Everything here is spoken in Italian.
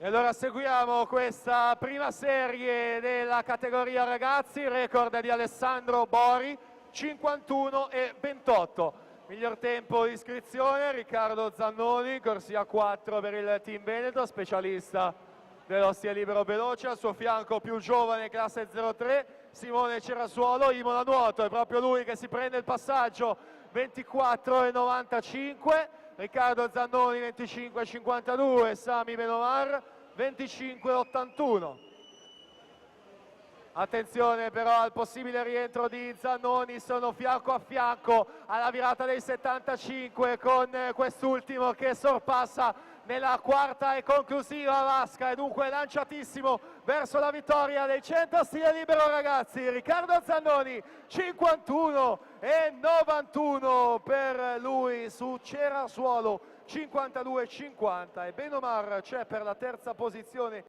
E allora seguiamo questa prima serie della categoria ragazzi, record di Alessandro Bori, 51 e 28. Miglior tempo di iscrizione, Riccardo Zannoni, corsia 4 per il team Veneto, specialista dello stile libero veloce, al suo fianco più giovane, classe 03, Simone Cerasuolo, Imola Nuoto, è proprio lui che si prende il passaggio, 24 e 95. Riccardo Zannoni 25,52, Sami Benomar 25,81. Attenzione però al possibile rientro di Zannoni, sono fianco a fianco alla virata dei 75 con quest'ultimo che sorpassa nella quarta e conclusiva vasca e dunque lanciatissimo verso la vittoria del 100 stile libero ragazzi. Riccardo Zannoni 51 e 91 per lui su Cerasuolo 52,50 e Benomar c'è per la terza posizione